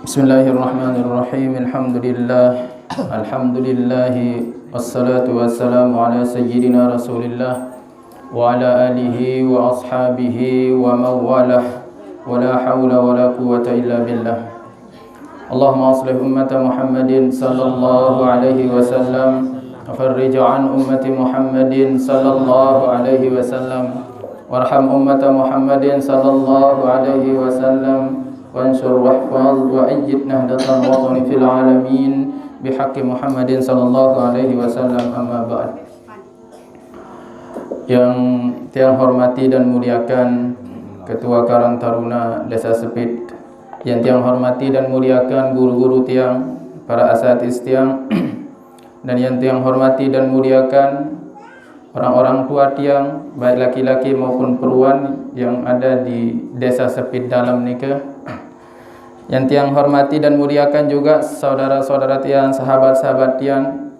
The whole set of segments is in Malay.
Bismillahirrahmanirrahim. Alhamdulillah wassalatu wassalamu ala sayyidina Rasulillah wa ala alihi wa ashabihi wa mawalah wa la hawla wa la quwwata illa billah. Allahumma aslih ummata Muhammadin sallallahu alaihi wasallam wa farrij an ummati Muhammadin sallallahu alaihi wasallam warham ummata Muhammadin sallallahu alaihi wasallam wansur wahfaz wa ayyid nahdatan watani fil alamin bihaqqi Muhammadin sallallahu alaihi wasallam, amma ba'd. Yang tiang hormati dan muliakan Ketua Karang Taruna Desa Sepit, yang tiang hormati dan muliakan guru-guru tiang, para asatidz tiang, dan yang tiang hormati dan muliakan orang-orang tua tiang, baik laki-laki maupun perempuan yang ada di Desa Sepit dalam nikah. Yang tiang hormati dan muliakan juga saudara-saudara tiang, sahabat-sahabat tiang,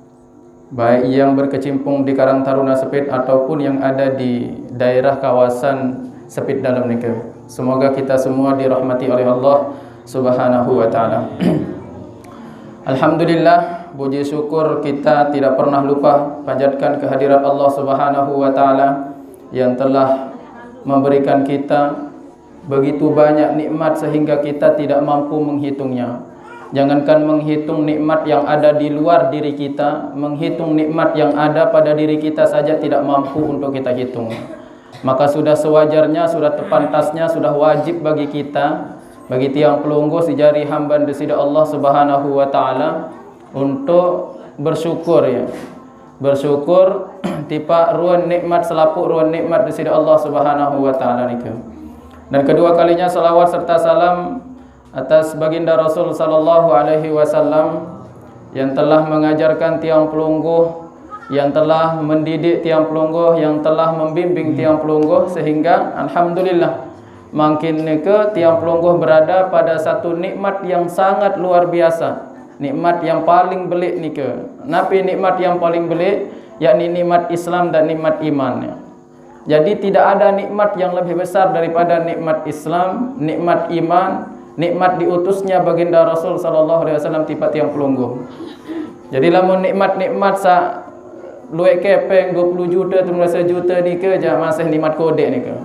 baik yang berkecimpung di Karang Taruna Sepit ataupun yang ada di daerah kawasan Sepit dalam nikah. Semoga kita semua dirahmati oleh Allah Subhanahu wa taala. Alhamdulillah, puji syukur kita tidak pernah lupa panjatkan kehadirat Allah Subhanahu wa taala yang telah memberikan kita begitu banyak nikmat sehingga kita tidak mampu menghitungnya. Jangankan menghitung nikmat yang ada di luar diri kita, menghitung nikmat yang ada pada diri kita saja tidak mampu untuk kita hitung. Maka sudah sewajarnya, sudah tepantasnya, sudah wajib bagi kita, bagi tiang pelunggu sejari hamba desida Allah Subhanahu wa taala untuk bersyukur ya. Bersyukur tipa ruan nikmat selaput ruan nikmat desida Allah Subhanahu wa taala niku. Dan kedua kalinya salawat serta salam atas baginda Rasul sallallahu alaihi wasallam yang telah mengajarkan tiang pelungguh, yang telah mendidik tiang pelungguh, yang telah membimbing tiang pelungguh sehingga alhamdulillah makin ke tiang pelungguh berada pada satu nikmat yang sangat luar biasa, nikmat yang paling belik nika. Napi nikmat yang paling belik yakni nikmat Islam dan nikmat iman. Jadi tidak ada nikmat yang lebih besar daripada nikmat Islam, nikmat iman, nikmat diutusnya baginda Rasul sallallahu alaihi wasallam tiap tiang pelungguh. Jadi lamun nikmat-nikmat sa luek kepeng 20 juta 13 juta ni ke ja masih nikmat kodek ni ke.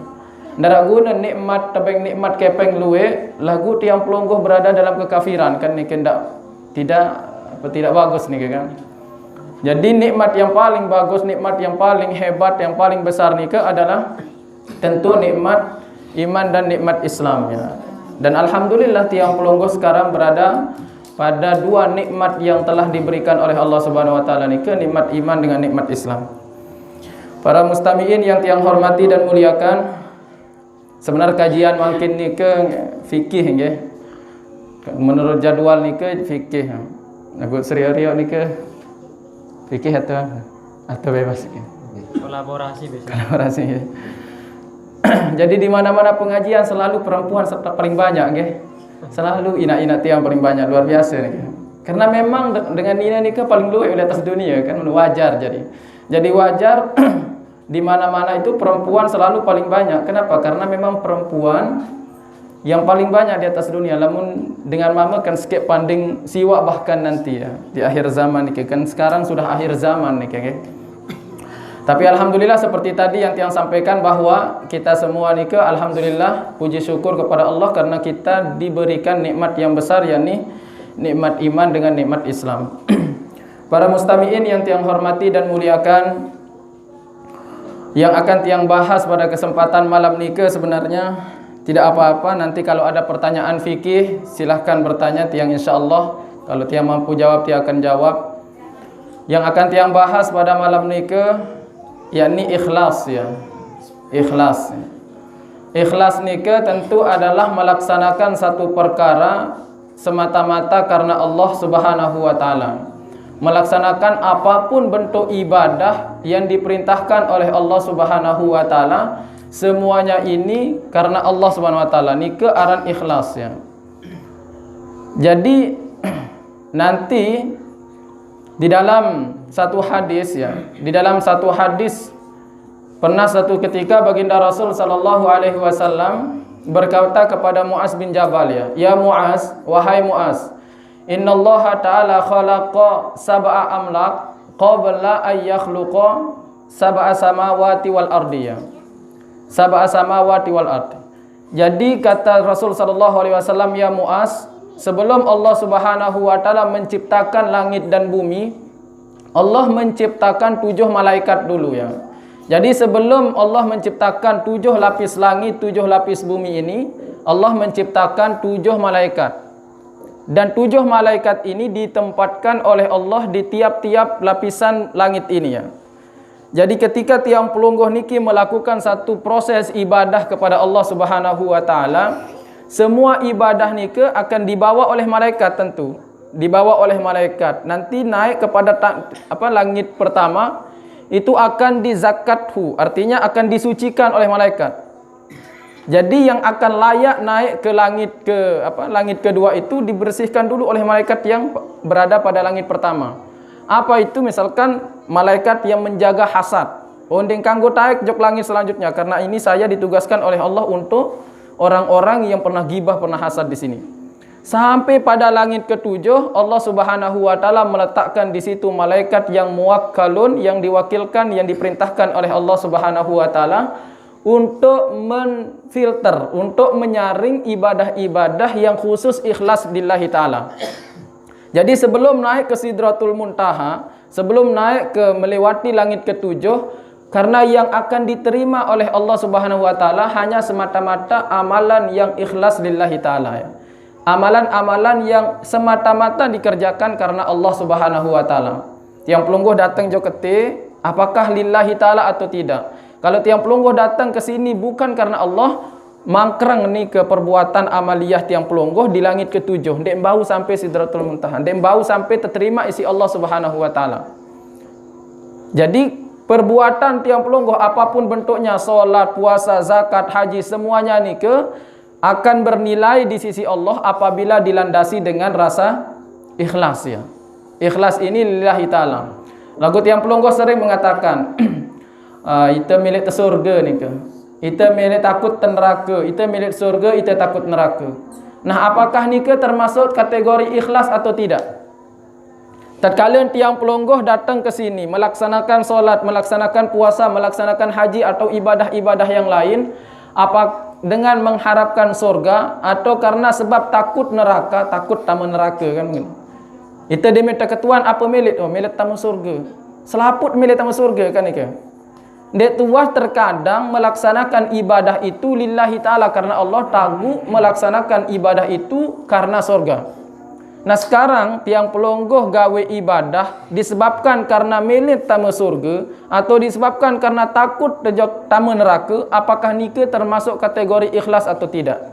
Ndak guna nikmat tebeng nikmat kepeng luek lagu tiang pelungguh berada dalam kekafiran kan ni ke tidak bagus ni ke kan. Jadi nikmat yang paling bagus, nikmat yang paling hebat, yang paling besar nikah adalah tentu nikmat iman dan nikmat Islam ya. Dan alhamdulillah tiang pelungguh sekarang berada pada dua nikmat yang telah diberikan oleh Allah Subhanahu wa taala nikah, nikmat iman dengan nikmat Islam. Para mustamiin yang tiang hormati dan muliakan, sebenarnya kajian makin nikah fikih nggih. Menurut jadwal nikah fikih. Aku serius nikah fikih atau bebas kolaborasi biasanya. Kolaborasi ya. Jadi di mana-mana pengajian selalu perempuan serta paling banyak nggih. Selalu ina-ina tiang paling banyak, luar biasa nih. Karena memang dengan ina nikah paling luas di atas dunia kan wajar jadi. Jadi wajar di mana-mana itu perempuan selalu paling banyak. Kenapa? Karena memang perempuan yang paling banyak di atas dunia. Namun dengan mama kan skip panding siwa bahkan nanti ya di akhir zaman nih kan sekarang sudah akhir zaman nih kan. Tapi alhamdulillah seperti tadi yang tiang sampaikan bahwa kita semua nih alhamdulillah puji syukur kepada Allah karena kita diberikan nikmat yang besar yakni nikmat iman dengan nikmat Islam. Para mustamiin yang tiang hormati dan muliakan, yang akan tiang bahas pada kesempatan malam nikah sebenarnya tidak apa-apa, nanti kalau ada pertanyaan fikih silahkan bertanya tiang insyaallah. Kalau tiang mampu jawab tiang akan jawab. Yang akan tiang bahas pada malam nikah yakni ikhlas ya. Ikhlas. Ikhlas nikah tentu adalah melaksanakan satu perkara semata-mata karena Allah Subhanahu wa taala. Melaksanakan apapun bentuk ibadah yang diperintahkan oleh Allah Subhanahu wa taala, semuanya ini karena Allah Subhanahu wa taala. Nikah aran ikhlas ya. Jadi nanti di dalam satu hadis ya, di dalam satu hadis pernah satu ketika baginda Rasul sallallahu alaihi wasallam berkata kepada Muaz bin Jabal, ya Muaz, wahai Muaz, innallaha ta'ala khalaqa sab'a amlak qabla an yakhluqa sab'a samawati wal ardi. Sab'a samawati wal ardi. Jadi kata Rasul sallallahu alaihi wasallam, ya Muaz, sebelum Allah Subhanahu wa taala menciptakan langit dan bumi, Allah menciptakan 7 malaikat dulu ya. Jadi sebelum Allah menciptakan 7 lapis langit, 7 lapis bumi ini, Allah menciptakan 7 malaikat. Dan 7 malaikat ini ditempatkan oleh Allah di tiap-tiap lapisan langit ini ya. Jadi ketika tiang pelungguh niki melakukan satu proses ibadah kepada Allah Subhanahu wa taala, semua ibadah niki akan dibawa oleh malaikat tentu. Dibawa oleh malaikat. Nanti naik kepada langit pertama, itu akan dizakathu, artinya akan disucikan oleh malaikat. Jadi yang akan layak naik ke langit kedua itu dibersihkan dulu oleh malaikat yang berada pada langit pertama. Apa itu? Misalkan malaikat yang menjaga hasad. Ondeng kanggo taek jok langit selanjutnya, karena ini saya ditugaskan oleh Allah untuk orang-orang yang pernah gibah, pernah hasad di sini. Sampai pada langit ketujuh, Allah Subhanahu wa taala meletakkan di situ malaikat yang muwakkalun, yang diwakilkan, yang diperintahkan oleh Allah Subhanahu wa taala untuk menfilter, untuk menyaring ibadah-ibadah yang khusus ikhlas lillahi taala. Jadi sebelum naik ke Sidratul Muntaha, sebelum naik ke melewati langit ketujuh, karena yang akan diterima oleh Allah Subhanahu wa taala hanya semata-mata amalan yang ikhlas lillahi taala ya. Amalan-amalan yang semata-mata dikerjakan karena Allah Subhanahu wa taala. Tiang pelungguh datang jokete, apakah lillahi taala atau tidak? Kalau tiang pelungguh datang ke sini bukan karena Allah, mangkrang ni ke perbuatan amaliyah tiang pelungguh di langit ketujuh, ndek bau sampai Sidratul Muntaha, ndek bau sampai terterima isi Allah Subhanahu wa taala. Jadi perbuatan tiang pelungguh apapun bentuknya, solat, puasa, zakat, haji, semuanya ni ke akan bernilai di sisi Allah apabila dilandasi dengan rasa ikhlas ya. Ikhlas ini lillahi taala. Lagu tiang pelungguh sering mengatakan, ita milik surga ni ke. Ita milik takut neraka, ita milik surga, ita takut neraka. Nah, apakah ni ke termasuk kategori ikhlas atau tidak? Tatkala tiang pelungguh datang ke sini melaksanakan solat, melaksanakan puasa, melaksanakan haji atau ibadah-ibadah yang lain, apa dengan mengharapkan surga atau karena sebab takut neraka, takut tamu neraka kan mungkin. Ita diminta ketuan apa milik? Oh, milik tamu surga. Selaput milik tamu surga kan iki. Dek tuah terkadang melaksanakan ibadah itu lillahi ta'ala karena Allah, tagu melaksanakan ibadah itu karena surga. Nah sekarang tiang pelungguh gawe ibadah disebabkan karena milik tamu surga atau disebabkan karena takut terjok tamu neraka, apakah nikah termasuk kategori ikhlas atau tidak?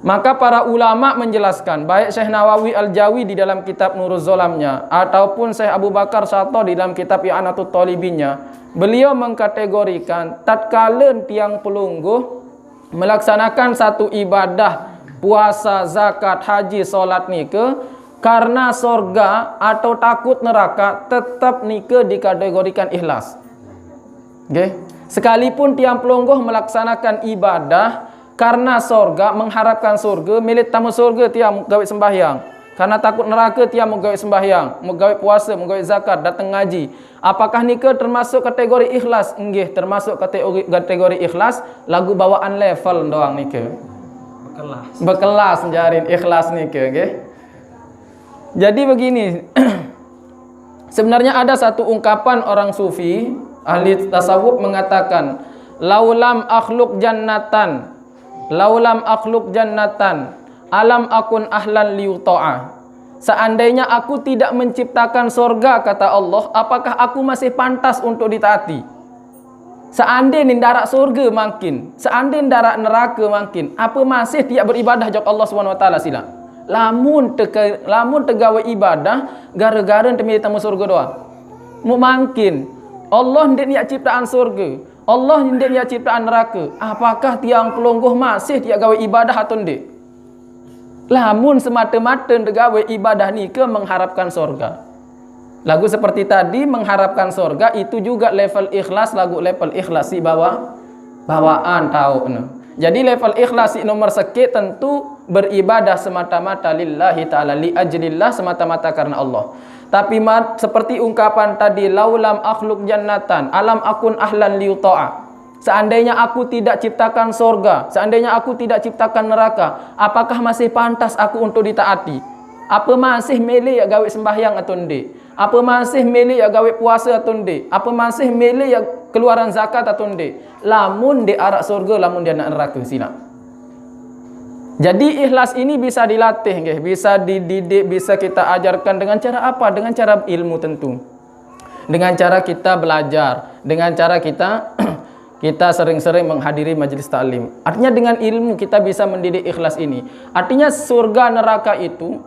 Maka para ulama menjelaskan, baik Syekh Nawawi Al-Jawi di dalam kitab Nuruz Zolamnya ataupun Syekh Abu Bakar Syato di dalam kitab I'anatul Talibinnya, beliau mengkategorikan tatkala tiang pelungguh melaksanakan satu ibadah puasa, zakat, haji, solat nikah karena surga atau takut neraka, tetap nikah dikategorikan ikhlas. Okay? Sekalipun tiang pelungguh melaksanakan ibadah karena surga, mengharapkan surga, milik tamu surga tiang gawe sembahyang, karena takut neraka tiang menggawe sembahyang, menggawe puasa, menggawe zakat, datang ngaji, apakah nikah termasuk kategori ikhlas? Nggih, termasuk kategori ikhlas, lagu bawaan level doang nikah. Berkelas menjarin ikhlas nikah, okay? Jadi begini, sebenarnya ada satu ungkapan orang sufi, ahli tasawuf mengatakan, laulam akhluk jannatan, laulam akhluk jannatan, alam akun ahlan liyuta'a. Seandainya aku tidak menciptakan surga, kata Allah, apakah aku masih pantas untuk ditaati? Seandainya darak surga makin, seandainya darak neraka makin, apa masih tiap beribadah jok Allah SWT sila? Lamun tegawe ibadah gara-gara demi tamu surga doang. Mu makin Allah hendak niat ciptaan surga, Allah hendak niat ciptaan neraka. Apakah tiang pelungguh masih tiap gawe ibadah atau ndak? Lamun semata-mata tegawe ibadah ni ke mengharapkan surga. Lagu seperti tadi mengharapkan surga itu juga level ikhlas, lagu level ikhlas si bawaan tahu. Jadi level ikhlas nomor sekian tentu beribadah semata-mata lillahi ta'ala, li ajlillah, semata-mata karena Allah. Tapi seperti ungkapan tadi, laulam akhluk jannatan alam akun ahlan liyuta'a. Seandainya aku tidak ciptakan surga, seandainya aku tidak ciptakan neraka, apakah masih pantas aku untuk ditaati? Apa masih milih ya gawe sembahyang atau ndik? Apa masih milih ya gawe puasa atau ndik? Apa masih milih ya keluaran zakat atau ndik? Lamun di arak surga, lamun dia nak neraka, silap. Jadi ikhlas ini bisa dilatih, nggih, bisa dididik, bisa kita ajarkan dengan cara apa? Dengan cara ilmu tentu. Dengan cara kita belajar, dengan cara kita kita sering-sering menghadiri majelis taklim. Artinya dengan ilmu kita bisa mendidik ikhlas ini. Artinya surga neraka itu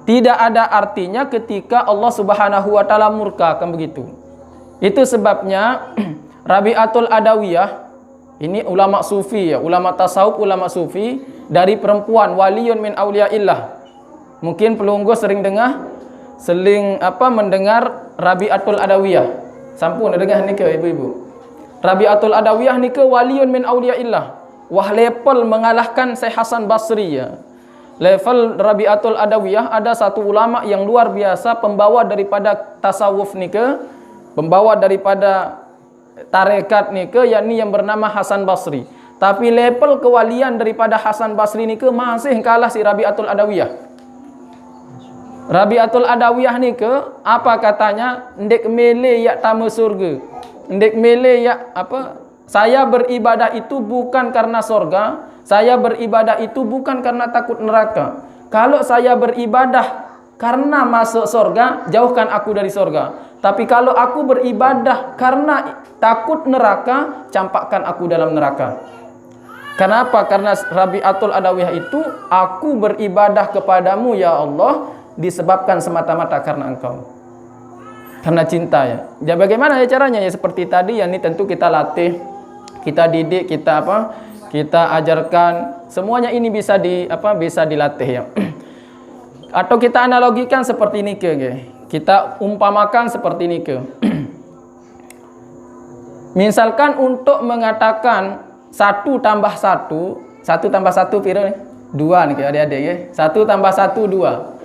tidak ada artinya ketika Allah Subhanahu wa taala murka, kan begitu. Itu sebabnya Rabi'atul Adawiyah, ini ulama sufi ya, ulama tasawuf, ulama sufi dari perempuan, waliyun min auliyaillah. Mungkin pelunggu sering mendengar Rabi'atul Adawiyah. Sampun dengar ni ke ibu-ibu? Rabi'atul Adawiyah ni ke waliyun min auliyaillah. Wah, level mengalahkan Syekh Hasan Basri ya. Level Rabi'atul Adawiyah, ada satu ulama yang luar biasa, pembawa daripada tasawuf ni ke, pembawa daripada tarekat ni ke, yakni yang bernama Hasan Basri. Tapi level kewalian daripada Hasan Basri ni ke masih kalah si Rabi'atul Adawiyah. Rabi'atul Adawiyah ni ke, apa katanya? Ndek mele yak tamu surga. Ndek mele yak apa? Saya beribadah itu bukan karena surga, saya beribadah itu bukan karena takut neraka. Kalau saya beribadah karena masuk surga, jauhkan aku dari surga. Tapi kalau aku beribadah karena takut neraka, campakkan aku dalam neraka. Kenapa? Karena Rabi'atul Adawiyah itu, aku beribadah kepadamu ya Allah disebabkan semata-mata karena engkau. Karena cinta ya. Ya bagaimana ya caranya? Ya seperti tadi, ya ini tentu kita latih, kita didik, kita kita ajarkan. Semuanya ini bisa bisa dilatih ya. Atau kita analogikan seperti ini ke, kita umpamakan seperti ini ke. Misalkan untuk mengatakan 1 tambah 1 tambah 1 piro nih? 2 nih adik-adik ya. 1 tambah 1 2.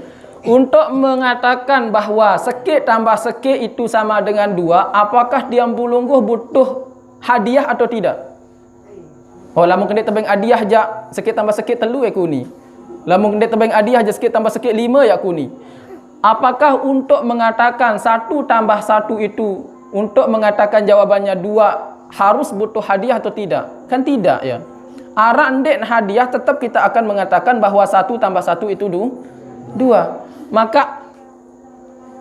Untuk mengatakan bahwa sekit tambah sekit itu sama dengan 2, apakah dia bulungguh butuh hadiah atau tidak? Oh, lamun kena tebeng hadiah aja sekit tambah sekit telu ya kuni. Lamun kena tebeng hadiah aja sekit tambah sekit 5 ya kuni. Apakah untuk mengatakan 1 tambah 1 itu, untuk mengatakan jawabannya 2, harus butuh hadiah atau tidak? Kan tidak ya. Arak ndek hadiah, tetap kita akan mengatakan bahwa 1 tambah 1 itu 2. Maka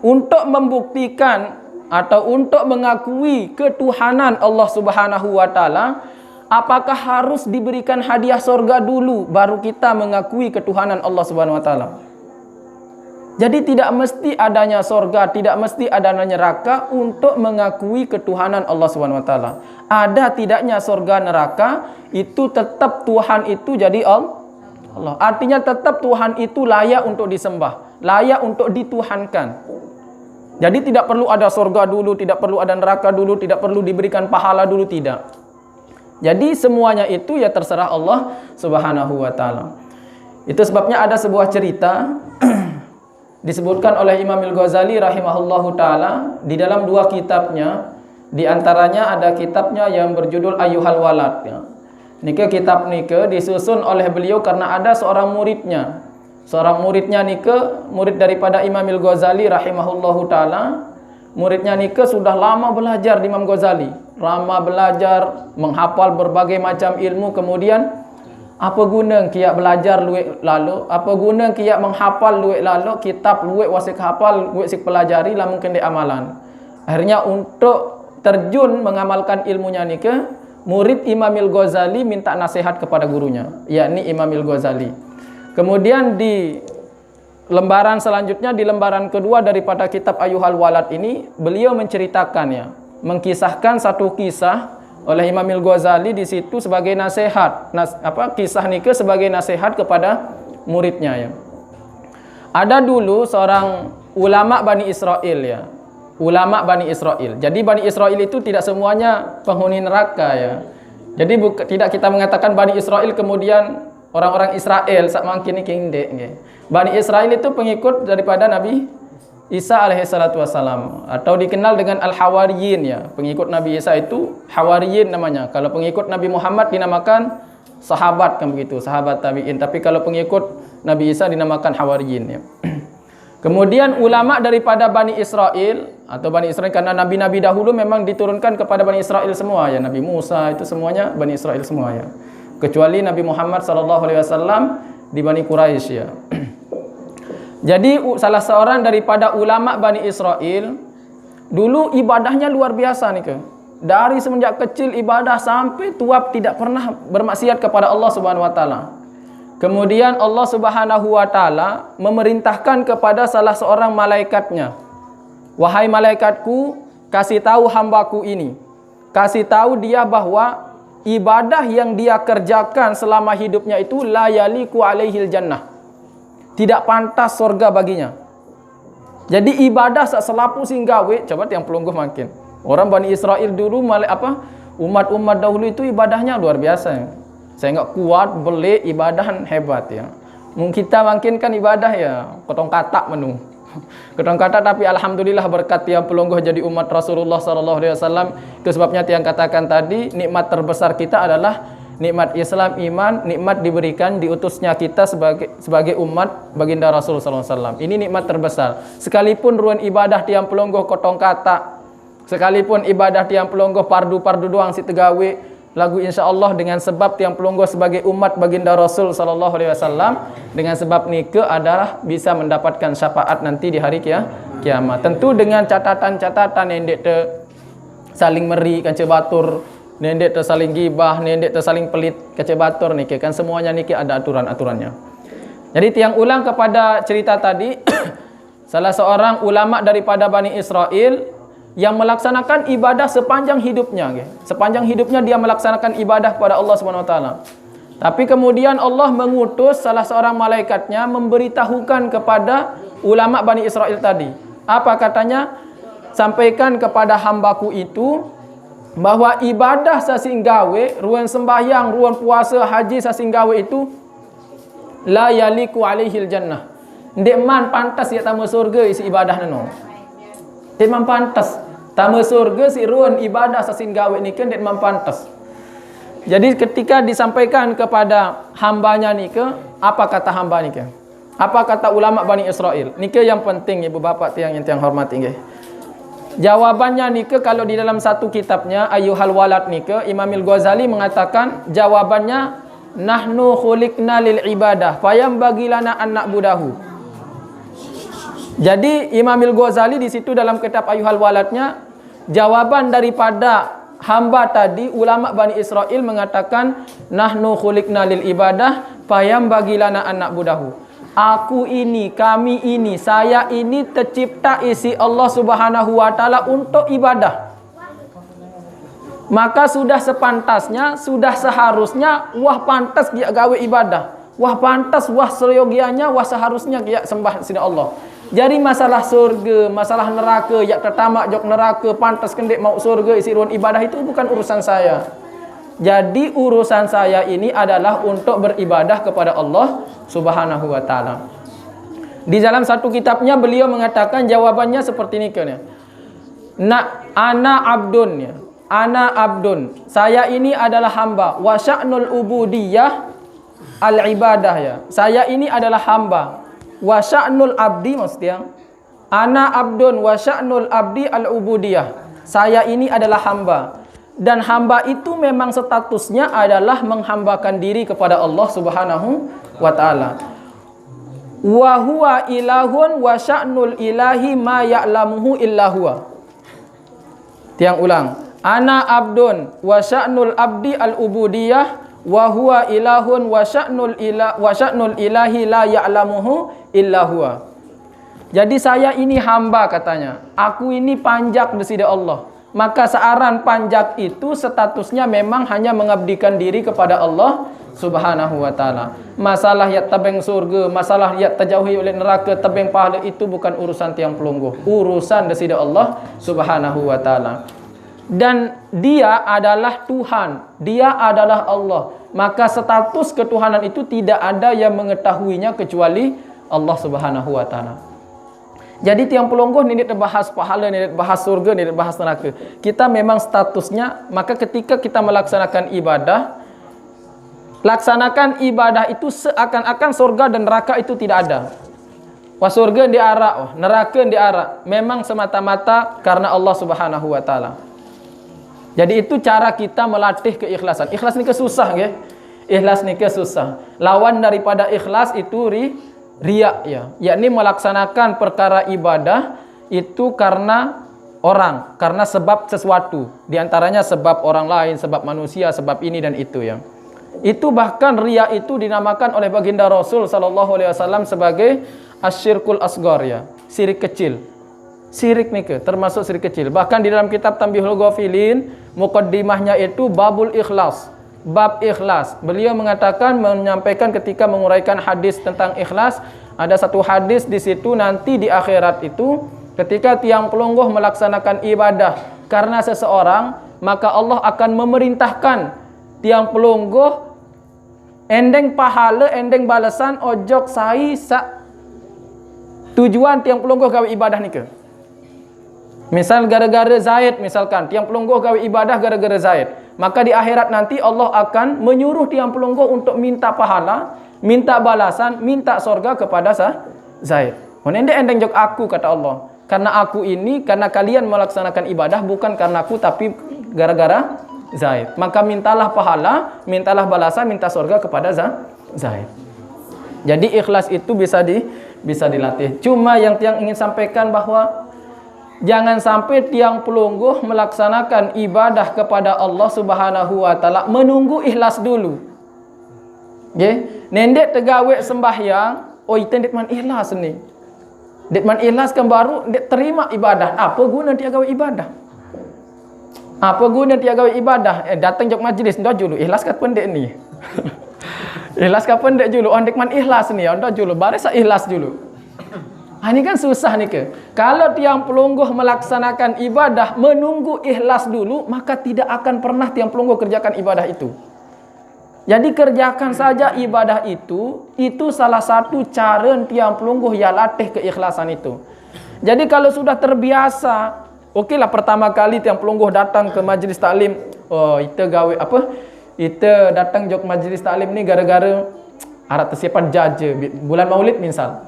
untuk membuktikan atau untuk mengakui ketuhanan Allah Subhanahu wa taala, apakah harus diberikan hadiah surga dulu baru kita mengakui ketuhanan Allah Subhanahu wa taala? Jadi tidak mesti adanya surga, tidak mesti adanya neraka untuk mengakui ketuhanan Allah Subhanahu wa taala. Ada tidaknya surga neraka, itu tetap Tuhan itu jadi Allah. Artinya tetap Tuhan itu layak untuk disembah, layak untuk dituhankan. Jadi tidak perlu ada surga dulu, tidak perlu ada neraka dulu, tidak perlu diberikan pahala dulu, tidak. Jadi semuanya itu ya terserah Allah Subhanahu wa taala. Itu sebabnya ada sebuah cerita disebutkan oleh Imam Al-Ghazali rahimahullahu taala di dalam 2 kitabnya. Di antaranya ada kitabnya yang berjudul Ayyuhal Walad ya. Nika kitab nika disusun oleh beliau karena ada seorang muridnya. Seorang muridnya nika, murid daripada Imam Al-Ghazali rahimahullahu taala. Muridnya nika sudah lama belajar di Imam Ghazali. Lama belajar, menghafal berbagai macam ilmu. Kemudian apa guna kiak belajar luwek lalu? Apa guna kiak menghafal luwek lalu? Kitab luwek wasik hafal, luwek sik pelajari lamun kende amalan. Akhirnya untuk terjun mengamalkan ilmunya nika, murid Imam Al-Ghazali minta nasihat kepada gurunya, yakni Imam Al-Ghazali. Kemudian di lembaran selanjutnya, di lembaran kedua daripada kitab Ayyuhal Walad ini, beliau menceritakannya, mengkisahkan satu kisah oleh Imam Al-Ghazali di situ sebagai nasihat. Kisah nike sebagai nasihat kepada muridnya ya. Ada dulu seorang ulama Bani Israel ya. Ulama Bani Israel. Jadi Bani Israel itu tidak semuanya penghuni neraka ya. Jadi tidak kita mengatakan Bani Israel kemudian orang-orang Israel sak mangkin iki ndek nggih. Bani Israel itu pengikut daripada Nabi Isa alaihi salatu wasalam, atau dikenal dengan Al-Hawariyin ya. Pengikut Nabi Isa itu Hawariyin namanya. Kalau pengikut Nabi Muhammad dinamakan sahabat kan begitu, sahabat tabi'in. Tapi kalau pengikut Nabi Isa dinamakan Hawariyin ya. Kemudian ulama daripada Bani Israel atau Bani Israel, karena nabi-nabi dahulu memang diturunkan kepada Bani Israel semua ya. Nabi Musa itu semuanya Bani Israel semua ya. Kecuali Nabi Muhammad SAW di Bani Quraisy ya. Jadi salah seorang daripada ulama Bani Israel dulu ibadahnya luar biasa nih ke. Dari semenjak kecil ibadah sampai tua tidak pernah bermaksiat kepada Allah Subhanahu wa taala. Kemudian Allah Subhanahu wa taala memerintahkan kepada salah seorang malaikatnya, "Wahai malaikatku, kasih tahu hambaku ini. Kasih tahu dia bahwa ibadah yang dia kerjakan selama hidupnya itu la yaliku alaihil jannah. Tidak pantas surga baginya." Jadi ibadah sak selapu singgawe, coba yang pelungguh makin. Orang Bani Israel dulu umat-umat dahulu itu ibadahnya luar biasa. Saya enggak kuat beli ibadah hebat ya. Mungkin kita makin kan ibadah ya, ketong kata menu. Ketong kata tapi alhamdulillah berkat tiang pelungguh jadi umat Rasulullah sallallahu alaihi wasallam. Itu sebabnya tiang katakan tadi nikmat terbesar kita adalah nikmat Islam, iman, nikmat diberikan diutusnya kita sebagai umat baginda Rasul sallallahu alaihi wasallam. Ini nikmat terbesar. Sekalipun ruan ibadah tiang pelungguh kotong kata, sekalipun ibadah tiang pelungguh pardu-pardu doang si tegawe, lagu insyaallah dengan sebab tiang pelungguh sebagai umat baginda Rasul sallallahu alaihi wasallam, dengan sebab nikah adalah bisa mendapatkan syafaat nanti di hari kiamat. Tentu dengan catatan-catatan nendek te saling meri kancah batur, nendek te saling gibah, nendek te saling pelit kancah batur nikah, kan semuanya nikah ada aturan-aturannya. Jadi tiang ulang kepada cerita tadi salah seorang ulama daripada Bani Israel yang melaksanakan ibadah sepanjang hidupnya. Sepanjang hidupnya dia melaksanakan ibadah kepada Allah SWT. Tapi kemudian Allah mengutus salah seorang malaikatnya memberitahukan kepada ulama Bani Israel tadi. Apa katanya? Sampaikan kepada hambaku itu bahwa ibadah sasinggawe, ruan sembahyang, ruan puasa, haji sasinggawe itu la yaliku alaihil jannah. Ndek man pantas ya tamu surga isi ibadah nano. Ndek man pantas. Tamu surga si ruan ibadah sasinggawe ni kan ndek man pantas. Jadi ketika disampaikan kepada hambanya ni ke, apa kata hamba ni ke? Apa kata ulama Bani Israel? Ni ke yang penting ibu bapak tiang yang hormati nggih. Jawabannya ni ke kalau di dalam satu kitabnya Ayyuhal Walad ni ke, Imam Al-Ghazali mengatakan jawabannya nahnu khuliqna lil ibadah fayam bagilana an na'budahu. Jadi Imam Al-Ghazali di situ dalam kitab Ayyuhal Waladnya jawaban daripada hamba tadi ulama Bani Israel mengatakan nahnu khuliqna lil ibadah fayam bagilana an na'budahu. Aku ini, kami ini, saya ini tercipta isi Allah Subhanahu wa taala untuk ibadah. Maka sudah sepantasnya, sudah seharusnya wah pantas dia gawe ibadah. Wah pantas, wah seyogianya, wah seharusnya dia sembah sini Allah. Jadi masalah surga, masalah neraka, yak tertamak jok neraka, pantas kendek mau surga isi ruang ibadah itu bukan urusan saya. Jadi urusan saya ini adalah untuk beribadah kepada Allah Subhanahu wa taala. Di dalam satu kitabnya beliau mengatakan jawabannya seperti ini kan ya. Ana abdun ya. Ana abdun. Saya ini adalah hamba. Wa sya'nul ubudiyah al-ibadah ya. Saya ini adalah hamba. Wa sya'nul abdi maksudnya ana abdun wa sya'nul abdi al-ubudiyah. Saya ini adalah hamba. Dan hamba itu memang statusnya adalah menghambakan diri kepada Allah Subhanahu wa taala. Wa huwa ilahun wa sya'nul ilahi ma ya'lamuhu illa huwa. Tiang ulang. Ana abdun wa sya'nul abdi al-ubudiyah wa huwa ilahun wa sya'nul ilahi la ya'lamuhu illa huwa. Jadi saya ini hamba katanya. Aku ini panjak di sisi Allah. Maka searan panjak itu statusnya memang hanya mengabdikan diri kepada Allah Subhanahu wa taala. Masalah ya tabeng surga, masalah ya terjauhi oleh neraka, tabeng pahala itu bukan urusan tiang pelungguh. Urusan di sisi Allah Subhanahu wa taala. dan dia adalah Tuhan, dia adalah Allah. Maka status ketuhanan itu tidak ada yang mengetahuinya kecuali Allah Subhanahu wa taala. Jadi tiang pelonggoh ni dia bahas pahala, ni dia bahas surga, ni dia bahas neraka. Kita memang statusnya, maka ketika kita melaksanakan ibadah, laksanakan ibadah itu seakan-akan surga dan neraka itu tidak ada. Wah surga diarak, neraka diarak. Memang semata-mata karena Allah Subhanahu wa taala. Jadi itu cara kita melatih keikhlasan. Ikhlas ni kesusah ke? Ikhlas ni kesusah. Lawan daripada ikhlas itu riya ya. Yakni melaksanakan perkara ibadah itu karena orang, karena sebab sesuatu. Di antaranya sebab orang lain, sebab manusia, sebab ini dan itu ya. Itu bahkan riya itu dinamakan oleh baginda Rasul sallallahu alaihi wasallam sebagai asyirkul asghar ya, syirik kecil. Syirik ni ke termasuk syirik kecil. Bahkan di dalam kitab Tanbihul Ghafilin, muqaddimahnya itu babul ikhlas, bab ikhlas. Beliau mengatakan, menyampaikan ketika menguraikan hadis tentang ikhlas, ada satu hadis di situ nanti di akhirat itu ketika tiang pelungguh melaksanakan ibadah karena seseorang, maka Allah akan memerintahkan tiang pelungguh endeng pahala, endeng balasan ojok sai sak tujuan tiang pelungguh gawe ibadah ni ke. Misal gara-gara Zaid, misalkan tiang pelungguh gawe ibadah gara-gara Zaid, maka di akhirat nanti Allah akan menyuruh tiang pelungguh untuk minta pahala, minta balasan, minta sorga kepada Zaid. Endeng jok aku, kata Allah, karena aku ini, karena kalian melaksanakan ibadah bukan karena aku tapi gara-gara Zaid. Maka mintalah pahala, mintalah balasan, minta sorga kepada Zaid. Jadi ikhlas itu bisa dilatih. Cuma yang tiang ingin sampaikan bahwa jangan sampai tiang pelungguh melaksanakan ibadah kepada Allah Subhanahu wa taala menunggu ikhlas dulu. Nggih, nendek tegawe sembahyang, oh itu man ikhlas ni. Dek man ikhlas kan baru dek terima ibadah. Apa guna dia gawe ibadah? Apa guna dia gawe ibadah? Datang jok majlis ndak dulu ikhlas kat pendek ni. Ikhlas kat pendek dulu, ondek man ikhlas ni, ndak dulu, baris ikhlas dulu. Ini kan susah nih ke. Kalau tiang pelungguh melaksanakan ibadah menunggu ikhlas dulu, maka tidak akan pernah tiang pelungguh kerjakan ibadah itu. Jadi kerjakan saja ibadah itu salah satu cara tiang pelungguh ya latih keikhlasan itu. Jadi kalau sudah terbiasa, okeylah pertama kali tiang pelungguh datang ke majlis taklim, oh kita gawe apa? Kita datang jok majlis taklim ni gara-gara arat tersiapan jaja bulan Maulid misal.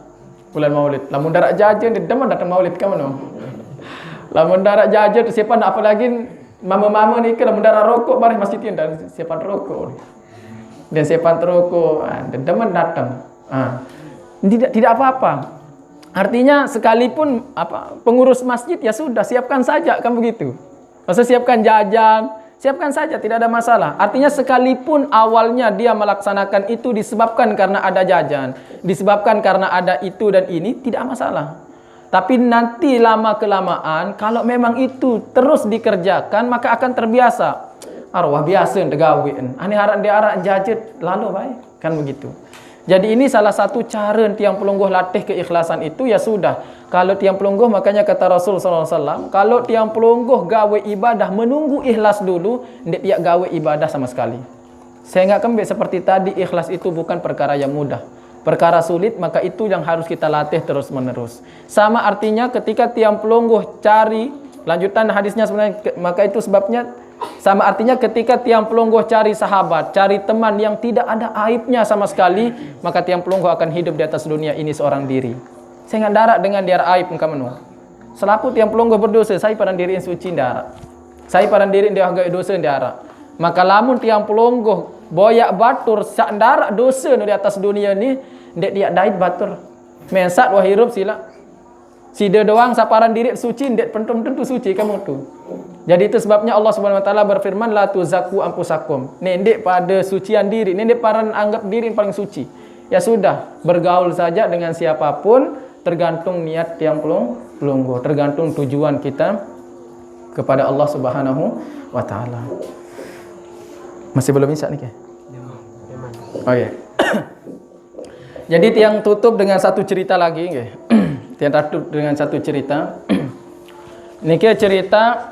Bulan Maulid. Lamun darak jaja dia demen datang Maulid ke mana? Lamun darak jaja tu siapa nak apa lagi mama-mama ni ke lamun darak rokok baris masjid dan siapa rokok. Dan siapa rokok, dia demen datang. Tidak apa-apa. Artinya sekalipun pengurus masjid ya sudah siapkan saja kan begitu. Maksud siapkan jajan, siapkan saja, tidak ada masalah. Artinya sekalipun awalnya dia melaksanakan itu disebabkan karena ada jajan, disebabkan karena ada itu dan ini, tidak masalah. Tapi nanti lama-kelamaan, kalau memang itu terus dikerjakan, maka akan terbiasa. Arwah biasa degawin. Ani harap dia arak jajet, lalu baik. Kan begitu. Jadi ini salah satu cara tiang pelungguh latih keikhlasan itu, ya sudah. Kalau tiang pelungguh, makanya kata Rasul SAW, kalau tiang pelungguh gawe ibadah menunggu ikhlas dulu, dia gawe ibadah sama sekali. Saya ingatkan seperti tadi, ikhlas itu bukan perkara yang mudah. Perkara sulit, maka itu yang harus kita latih terus menerus. Sama artinya ketika tiang pelungguh cari, lanjutan hadisnya sebenarnya, maka itu sebabnya, sama artinya ketika tiang pelungguh cari sahabat, cari teman yang tidak ada aibnya sama sekali, maka tiang pelungguh akan hidup di atas dunia ini seorang diri. Saya nggak darat dengan dia aib engkau menu. Selaku tiang pelungguh berdosa, saya pada diri yang suci darat. Saya pada diri dia agak dosa darat. Maka lamun tiang pelungguh boyak batur sak darat dosa di atas dunia ni, dia dait batur. Mensat wah hirup sila. Si dia doang saparan diri suci, dia tentu suci kamu tu. Jadi itu sebabnya Allah Subhanahu wa taala berfirman, la tuzakku anfusakum. Nendek pada sucian diri, nendek paran anggap diri yang paling suci. Ya sudah, bergaul saja dengan siapapun, tergantung niat yang pelungguh, tergantung tujuan kita kepada Allah Subhanahu wa taala. Masih belum bisa nih, Oke. Jadi tiang tutup dengan satu cerita lagi, nggih. Tiang tutup dengan satu cerita. Niki cerita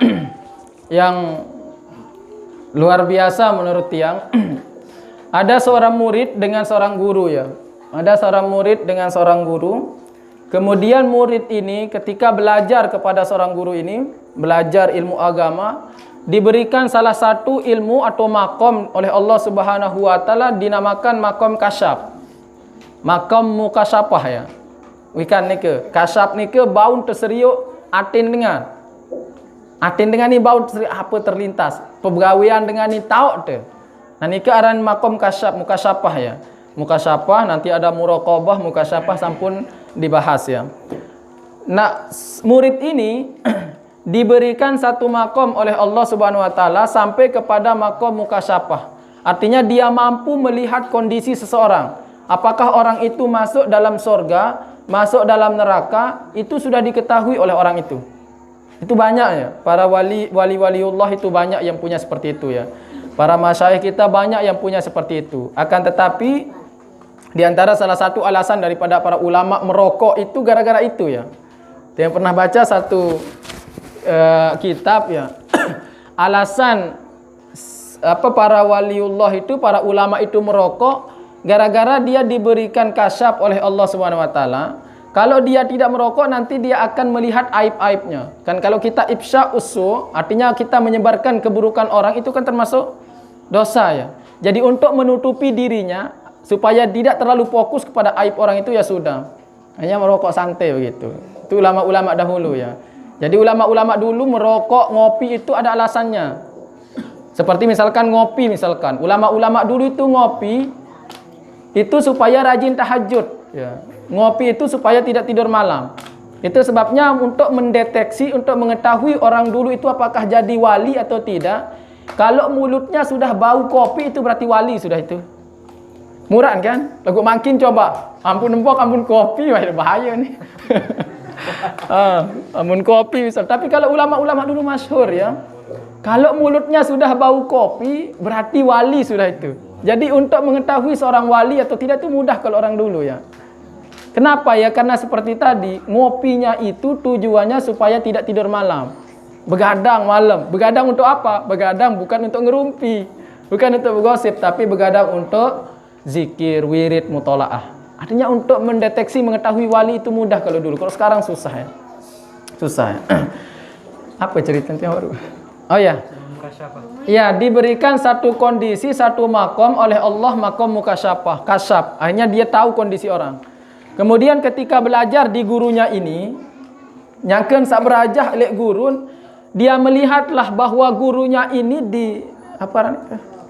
yang luar biasa menurut tiang. Ada seorang murid dengan seorang guru ya. Ada seorang murid dengan seorang guru. Kemudian murid ini ketika belajar kepada seorang guru ini, belajar ilmu agama, diberikan salah satu ilmu atau makom oleh Allah Subhanahu wa taala dinamakan makom kasyaf. Makom mukasyafah ya. Wikan nike, kasyaf nike bau terseriuk atin dengan. Atin dengan ni bau terseriuk apa terlintas. Pegawaian dengan ni tahu tu. Nah nike aran makom kasyaf mukasyafah ya. Mukasyafah nanti ada muraqabah, mukasyafah sampun dibahas ya. Nah, murid ini diberikan satu makom oleh Allah Subhanahu wa taala sampai kepada makom mukasyafah. Artinya dia mampu melihat kondisi seseorang. Apakah orang itu masuk dalam surga, masuk dalam neraka, itu sudah diketahui oleh orang itu. Itu banyak ya. Para waliullah itu banyak yang punya seperti itu ya. Para masyayikh kita banyak yang punya seperti itu. Akan tetapi di antara salah satu alasan daripada para ulama merokok itu gara-gara itu ya. Yang pernah baca satu kitab ya. Alasan para waliullah itu, para ulama itu merokok gara-gara dia diberikan kasyaf oleh Allah Subhanahu wa taala. Kalau dia tidak merokok nanti dia akan melihat aib-aibnya. Kan kalau kita ifsya usu, artinya kita menyebarkan keburukan orang itu kan termasuk dosa ya. Jadi untuk menutupi dirinya supaya tidak terlalu fokus kepada aib orang itu ya sudah. Hanya merokok santai begitu. Itu ulama-ulama dahulu ya. Jadi ulama-ulama dulu merokok, ngopi itu ada alasannya. Seperti misalkan ngopi misalkan. Ulama-ulama dulu itu ngopi itu supaya rajin tahajud ya. Ngopi itu supaya tidak tidur malam. Itu sebabnya untuk mendeteksi, untuk mengetahui orang dulu itu apakah jadi wali atau tidak. Kalau mulutnya sudah bau kopi itu berarti wali sudah itu. Murah kan? Lagu makin coba. Ampun empok, ampun kopi, wah bahaya nih. Ampun kopi misal. Tapi kalau ulama-ulama dulu masyhur ya. Kalau mulutnya sudah bau kopi berarti wali sudah itu. Jadi untuk mengetahui seorang wali atau tidak itu mudah kalau orang dulu ya. Kenapa ya? Karena seperti tadi, ngopinya itu tujuannya supaya tidak tidur malam. Begadang malam. Begadang untuk apa? Begadang bukan untuk ngerumpi, bukan untuk bergosip, tapi begadang untuk zikir, wirid, mutolaah. Artinya untuk mendeteksi, mengetahui wali itu mudah kalau dulu. Kalau sekarang susah ya. Susah ya. Apa ceritanya baru? Oh ya. Ya, diberikan satu kondisi, satu makom oleh Allah, makom mukasyafah, kasyaf. Akhirnya dia tahu kondisi orang. Kemudian ketika belajar di gurunya ini, nyangken sak berajah oleh gurun, dia melihatlah bahwa gurunya ini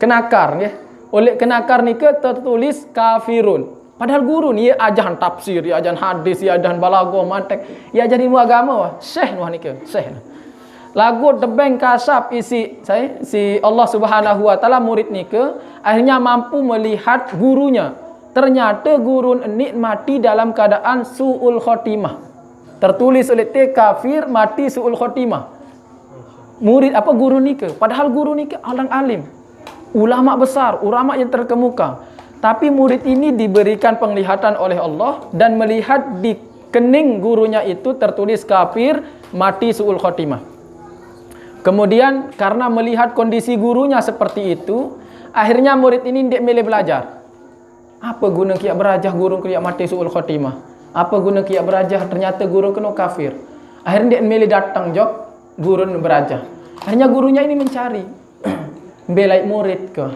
kenakar ya. Oleh kenakar ni tertulis kafirun. Padahal guru ni ajaran tafsir, ajaran hadis, ajaran balaghah, mantek, ajaran ilmu agama wah. Syekh nuh ni syekh. Lagu debeng kasyaf isi si Allah Subhanahu wa taala murid ni akhirnya mampu melihat gurunya. Ternyata guru ini mati dalam keadaan su'ul khotimah. Tertulis oleh kafir mati su'ul khotimah. Murid guru ni padahal guru ni orang alim. Ulama besar, ulama yang terkemuka. Tapi murid ini diberikan penglihatan oleh Allah dan melihat di kening gurunya itu tertulis kafir mati su'ul khotimah. Kemudian karena melihat kondisi gurunya seperti itu, akhirnya murid ini tidak milih belajar. Apa guna kiak berajah guru kiak mati su'ul khotimah? Apa guna kiak berajah ternyata guru kena kafir? Akhirnya dia milih datang jok guru berajah. Akhirnya gurunya ini mencari. Belai murid ke.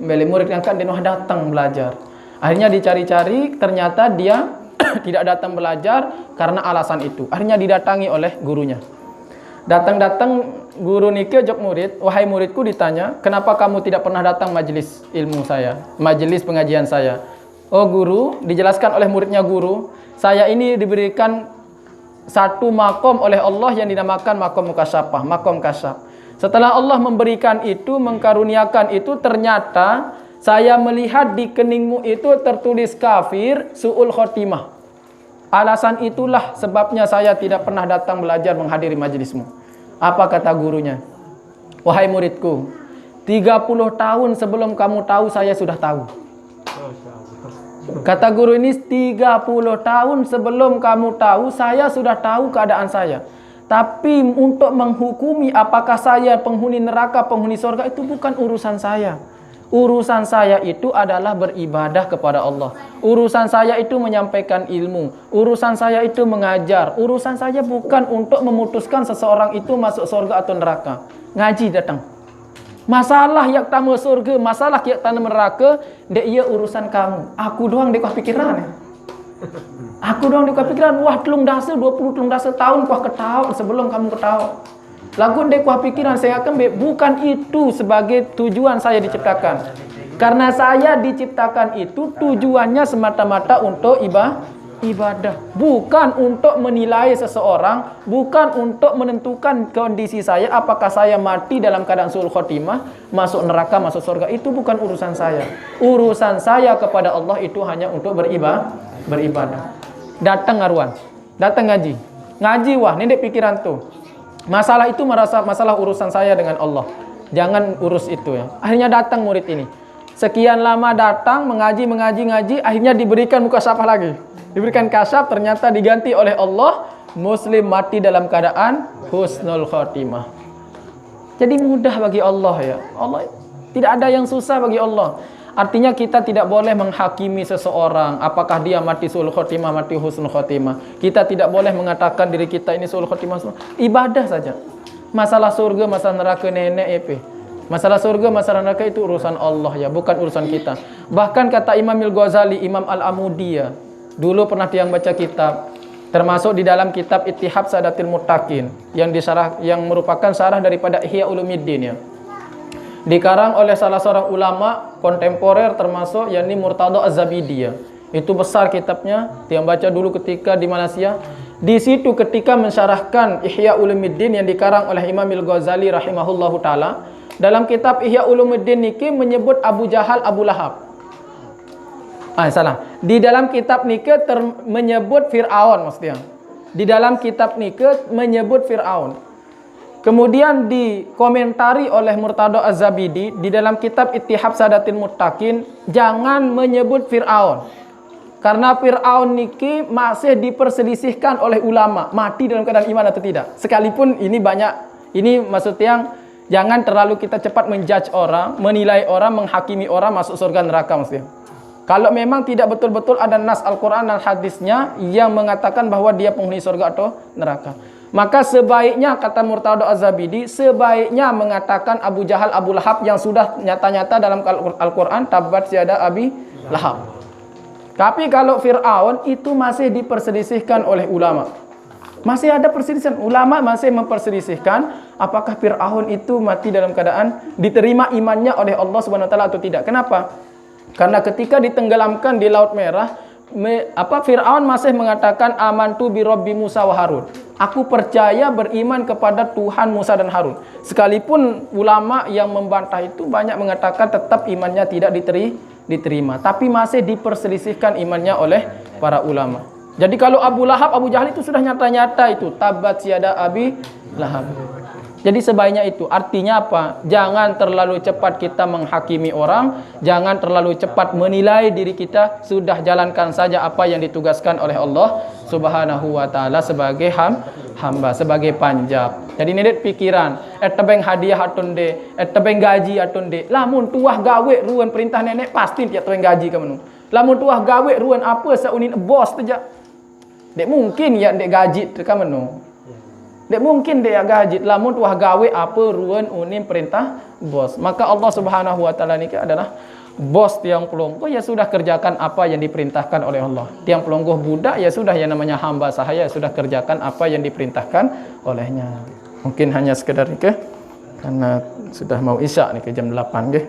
Belai murid yang kan dia datang belajar. Akhirnya dicari-cari, ternyata dia tidak datang belajar karena alasan itu. Akhirnya didatangi oleh gurunya. Datang-datang guru nike jok murid, wahai muridku ditanya, kenapa kamu tidak pernah datang majelis ilmu saya, majelis pengajian saya? Oh guru, dijelaskan oleh muridnya guru, saya ini diberikan satu makom oleh Allah yang dinamakan makom mukasyafah, makom kasyaf. Setelah Allah memberikan itu, mengkaruniakan itu, ternyata saya melihat di keningmu itu tertulis kafir, su'ul khotimah. Alasan itulah sebabnya saya tidak pernah datang belajar menghadiri majelismu. Apa kata gurunya? Wahai muridku, 30 tahun sebelum kamu tahu saya sudah tahu. Kata guru ini, 30 tahun sebelum kamu tahu saya sudah tahu keadaan saya. Tapi untuk menghukumi apakah saya penghuni neraka, penghuni surga, itu bukan urusan saya. Urusan saya itu adalah beribadah kepada Allah. Urusan saya itu menyampaikan ilmu. Urusan saya itu mengajar. Urusan saya bukan untuk memutuskan seseorang itu masuk surga atau neraka. Ngaji datang. Masalah yang tamu surga, masalah yang tamu neraka, dek ia urusan kamu. Aku doang dek pikiran. Aku doang dek pikiran. Wah, telung dasa 20 telung dasa tahun kuah ketahu sebelum kamu ketahu. Lagu dek kuah pikiran saya akan bukan itu sebagai tujuan saya diciptakan. Karena saya diciptakan itu tujuannya semata-mata untuk ibadah, bukan untuk menilai seseorang, bukan untuk menentukan kondisi saya apakah saya mati dalam keadaan suul khotimah, masuk neraka, masuk surga. Itu bukan urusan saya. Urusan saya kepada Allah itu hanya untuk beribadah. Datang ngaruan, datang ngaji. Ngaji wah, ini dek pikiran tuh. Masalah itu merasa masalah urusan saya dengan Allah. Jangan urus itu ya. Akhirnya datang murid ini. Sekian lama datang mengaji, akhirnya diberikan mukasyafah lagi. Diberikan kasyaf, ternyata diganti oleh Allah, muslim mati dalam keadaan husnul khotimah. Jadi mudah bagi Allah ya. Allah tidak ada yang susah bagi Allah. Artinya kita tidak boleh menghakimi seseorang apakah dia mati suul khotimah, mati husnul khotimah. Kita tidak boleh mengatakan diri kita ini suul khotimah. Ibadah saja. Masalah surga, masalah neraka nenek Masalah surga, masalah neraka itu urusan Allah ya, bukan urusan kita. Bahkan kata Imam Al-Ghazali, Imam Al-Amudi ya, dulu pernah tiang baca kitab, termasuk di dalam kitab Ittihab Sadatil Muttaqin yang merupakan syarah daripada Ihya Ulumuddin ya. Dikarang oleh salah seorang ulama kontemporer termasuk yakni Murtada Az-Zabidi ya. Itu besar kitabnya, tiang baca dulu ketika di Malaysia. Di situ ketika mensyarahkan Ihya Ulumuddin yang dikarang oleh Imam Al-Ghazali rahimahullahu taala, dalam kitab Ihya Ulumuddin niki menyebut Abu Jahal, Abu Lahab. Salah. Di dalam kitab nike menyebut Fir'aun maksudnya. Di dalam kitab nike menyebut Fir'aun. Kemudian dikomentari oleh Murtada Az-Zabidi di dalam kitab Ittihab Sadatil Muttaqin, jangan menyebut Fir'aun. Karena Fir'aun niki masih diperselisihkan oleh ulama, mati dalam keadaan iman atau tidak. Sekalipun ini banyak, ini maksud yang jangan terlalu kita cepat menjudge orang, menilai orang, menghakimi orang masuk surga neraka maksudnya. Kalau memang tidak betul-betul ada nas Al-Quran dan hadisnya yang mengatakan bahwa dia penghuni surga atau neraka, maka sebaiknya, kata Murtada Az-Zabidi, sebaiknya mengatakan Abu Jahal, Abu Lahab yang sudah nyata-nyata dalam Al-Quran, tabat yada Abi Lahab. Tapi kalau Fir'aun itu masih diperselisihkan oleh ulama. Masih ada perselisihan. Ulama masih memperselisihkan apakah Fir'aun itu mati dalam keadaan diterima imannya oleh Allah Subhanahu wa taala atau tidak. Kenapa? Karena ketika ditenggelamkan di Laut Merah, Fir'aun masih mengatakan amantu bi Rabbi Musa wa Harun. Aku percaya beriman kepada Tuhan Musa dan Harun. Sekalipun ulama yang membantah itu banyak mengatakan tetap imannya tidak diterima. Tapi masih diperselisihkan imannya oleh para ulama. Jadi kalau Abu Lahab, Abu Jahal itu sudah nyata-nyata itu. Tabat yada Abi Lahab. Jadi sebaiknya itu. Artinya apa? Jangan terlalu cepat kita menghakimi orang. Jangan terlalu cepat menilai diri kita. Sudah jalankan saja apa yang ditugaskan oleh Allah Subhanahu wa ta'ala sebagai hamba, sebagai panjab. Jadi ini pikiran. Tebeng hadiah atunde, tebeng gaji atunde. Lamun tuah gawe ruan perintah nenek pasti tiap tebeng gaji kamu. Lamun tuah gawe ruan apa saunin bos saja. Dek mungkin ya dek gaji kamu. Dek mungkin dia gaji, lamun tuah gawe apa ruan unim perintah bos. Maka Allah Subhanahu wa taala ini adalah bos tiang pelonggo, ya sudah kerjakan apa yang diperintahkan oleh Allah. Tiang pelonggo budak, ya sudah yang namanya hamba sahaya, sudah kerjakan apa yang diperintahkan olehnya. Mungkin hanya sekedar ini karena sudah mau isya nih ke jam 8 nggih.